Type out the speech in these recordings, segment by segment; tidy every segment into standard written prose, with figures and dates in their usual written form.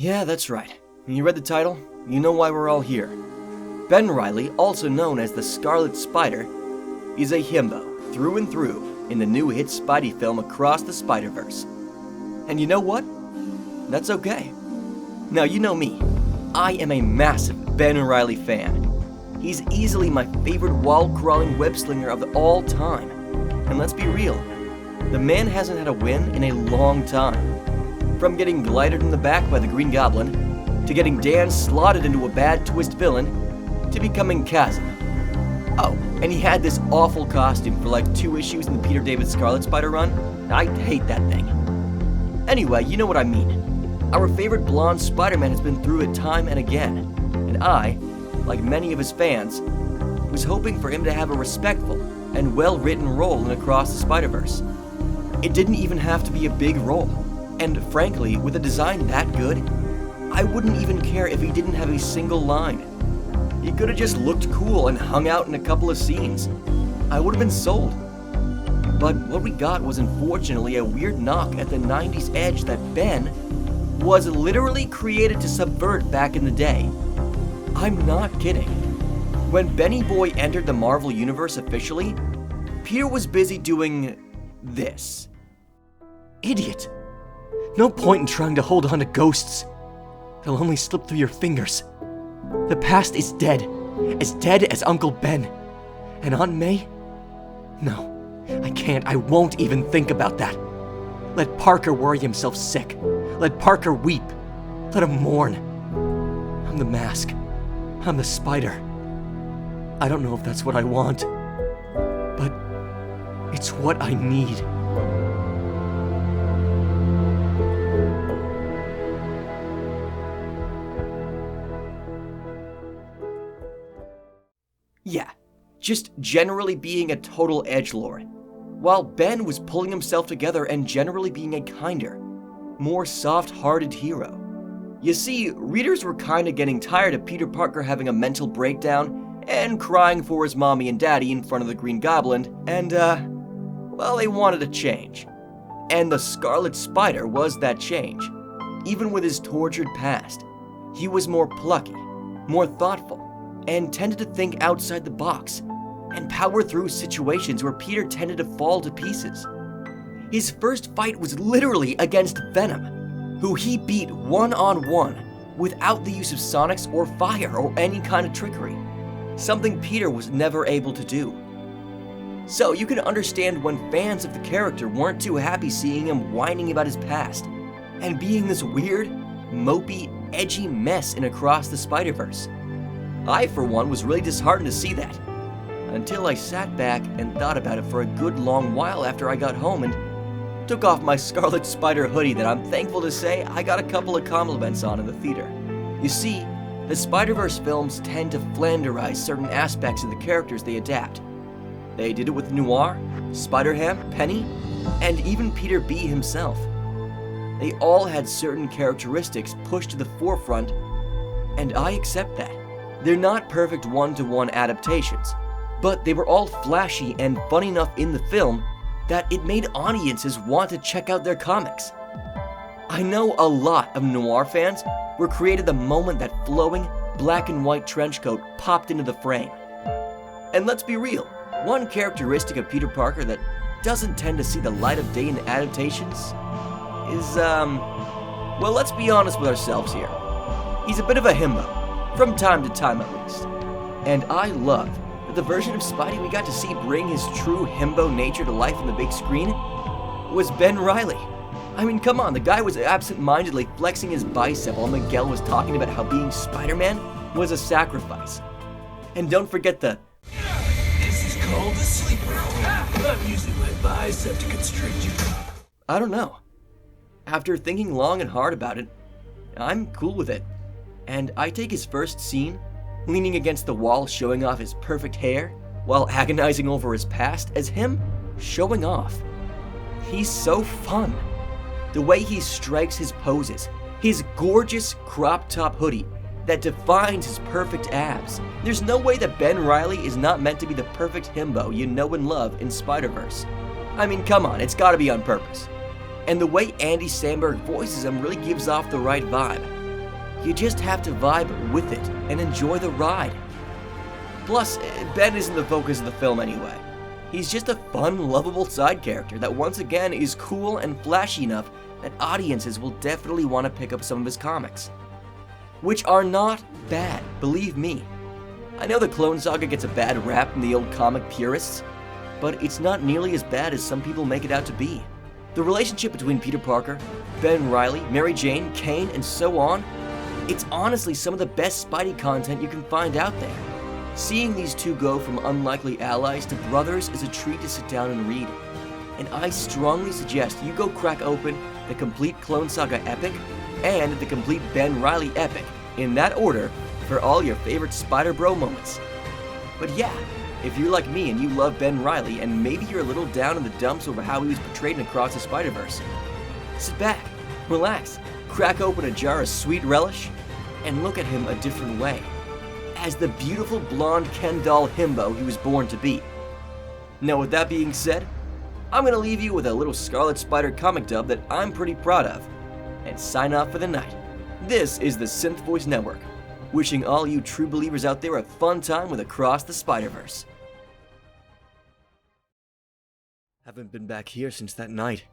Yeah, that's right. You read the title? You know why we're all here. Ben Reilly, also known as the Scarlet Spider, is a himbo through and through in the new hit Spidey film Across the Spider-Verse. And you know what? That's okay. Now, you know me. I am a massive Ben Reilly fan. He's easily my favorite wall-crawling web-slinger of all time. And let's be real, the man hasn't had a win in a long time. From getting glided in the back by the Green Goblin, to getting Dan slotted into a bad twist villain, to becoming Chasm. Oh, and he had this awful costume for like 2 issues in the Peter David Scarlet Spider run. I hate that thing. Anyway, you know what I mean. Our favorite blonde Spider-Man has been through it time and again, and I, like many of his fans, was hoping for him to have a respectful and well-written role in Across the Spider-Verse. It didn't even have to be a big role, and frankly, with a design that good, I wouldn't even care if he didn't have a single line. He could have just looked cool and hung out in a couple of scenes. I would have been sold. But what we got was unfortunately a weird knock at the 90s edge that Ben was literally created to subvert back in the day. I'm not kidding. When Benny Boy entered the Marvel Universe officially, Peter was busy doing this. Idiot! No point in trying to hold on to ghosts. They'll only slip through your fingers. The past is dead as Uncle Ben. And Aunt May? No, I can't, I won't even think about that. Let Parker worry himself sick. Let Parker weep. Let him mourn. I'm the mask. I'm the spider. I don't know if that's what I want, but it's what I need. Yeah, just generally being a total edgelord, while Ben was pulling himself together and generally being a kinder, more soft-hearted hero. You see, readers were kinda getting tired of Peter Parker having a mental breakdown and crying for his mommy and daddy in front of the Green Goblin, and, well, they wanted a change. And the Scarlet Spider was that change. Even with his tortured past, he was more plucky, more thoughtful, and tended to think outside the box, and power through situations where Peter tended to fall to pieces. His first fight was literally against Venom, who he beat one-on-one without the use of sonics or fire or any kind of trickery, something Peter was never able to do. So you can understand when fans of the character weren't too happy seeing him whining about his past, and being this weird, mopey, edgy mess in Across the Spider-Verse. I, for one, was really disheartened to see that, until I sat back and thought about it for a good long while after I got home and took off my Scarlet Spider hoodie that I'm thankful to say I got a couple of compliments on in the theater. You see, the Spider-Verse films tend to flanderize certain aspects of the characters they adapt. They did it with Noir, Spider-Ham, Penny, and even Peter B. himself. They all had certain characteristics pushed to the forefront, and I accept that. They're not perfect one-to-one adaptations, but they were all flashy and fun enough in the film that it made audiences want to check out their comics. I know a lot of Noir fans were created the moment that flowing black and white trench coat popped into the frame. And let's be real, one characteristic of Peter Parker that doesn't tend to see the light of day in adaptations is, well, let's be honest with ourselves here. He's a bit of a himbo, from time to time at least. And I love that the version of Spidey we got to see bring his true himbo nature to life on the big screen was Ben Reilly. I mean, come on, the guy was absent-mindedly flexing his bicep while Miguel was talking about how being Spider-Man was a sacrifice. And don't forget the This is called a sleeper. I'm using my bicep to constrict you. I don't know. After thinking long and hard about it, I'm cool with it. And I take his first scene, leaning against the wall showing off his perfect hair, while agonizing over his past, as him showing off. He's so fun. The way he strikes his poses, his gorgeous crop top hoodie that defines his perfect abs. There's no way that Ben Reilly is not meant to be the perfect himbo you know and love in Spider-Verse. I mean, come on, it's gotta be on purpose. And the way Andy Samberg voices him really gives off the right vibe. You just have to vibe with it and enjoy the ride. Plus, Ben isn't the focus of the film anyway. He's just a fun, lovable side character that once again is cool and flashy enough that audiences will definitely want to pick up some of his comics. Which are not bad, believe me. I know the Clone Saga gets a bad rap from the old comic purists, but it's not nearly as bad as some people make it out to be. The relationship between Peter Parker, Ben Reilly, Mary Jane, Kane, and so on, it's honestly some of the best Spidey content you can find out there. Seeing these two go from unlikely allies to brothers is a treat to sit down and read. And I strongly suggest you go crack open the complete Clone Saga epic and the complete Ben Reilly epic, in that order, for all your favorite Spider Bro moments. But yeah, if you're like me and you love Ben Reilly and maybe you're a little down in the dumps over how he was portrayed in Across the Spider-Verse, sit back, relax, crack open a jar of sweet relish, and look at him a different way, as the beautiful blonde Ken doll Himbo he was born to be. Now with that being said, I'm going to leave you with a little Scarlet Spider comic dub that I'm pretty proud of, and sign off for the night. This is the Synth Voice Network, wishing all you true believers out there a fun time with Across the Spider-Verse. Haven't been back here since that night.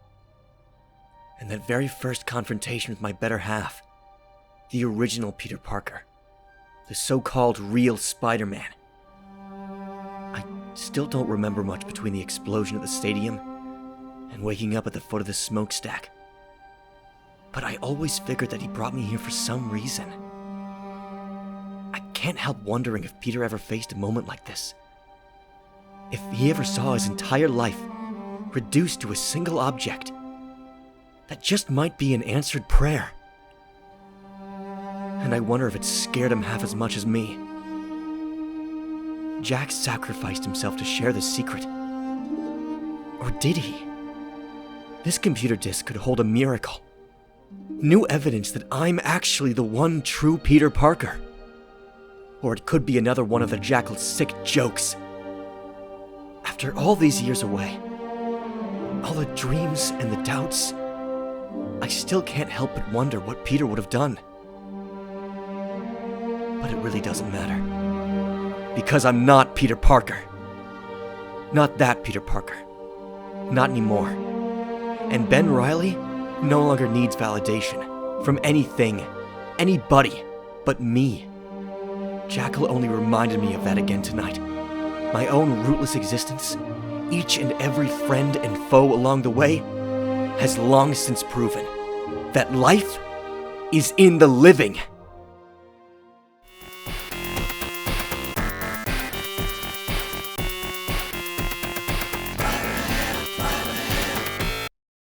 And that very first confrontation with my better half. The original Peter Parker. The so-called real Spider-Man. I still don't remember much between the explosion at the stadium and waking up at the foot of the smokestack. But I always figured that he brought me here for some reason. I can't help wondering if Peter ever faced a moment like this. If he ever saw his entire life reduced to a single object that just might be an answered prayer. And I wonder if it scared him half as much as me. Jack sacrificed himself to share the secret. Or did he? This computer disk could hold a miracle. New evidence that I'm actually the one true Peter Parker. Or it could be another one of the Jackal's sick jokes. After all these years away, all the dreams and the doubts, I still can't help but wonder what Peter would have done. But it really doesn't matter. Because I'm not Peter Parker. Not that Peter Parker. Not anymore. And Ben Reilly no longer needs validation from anything, anybody, but me. Jackal only reminded me of that again tonight. My own rootless existence, each and every friend and foe along the way, has long since proven that life is in the living.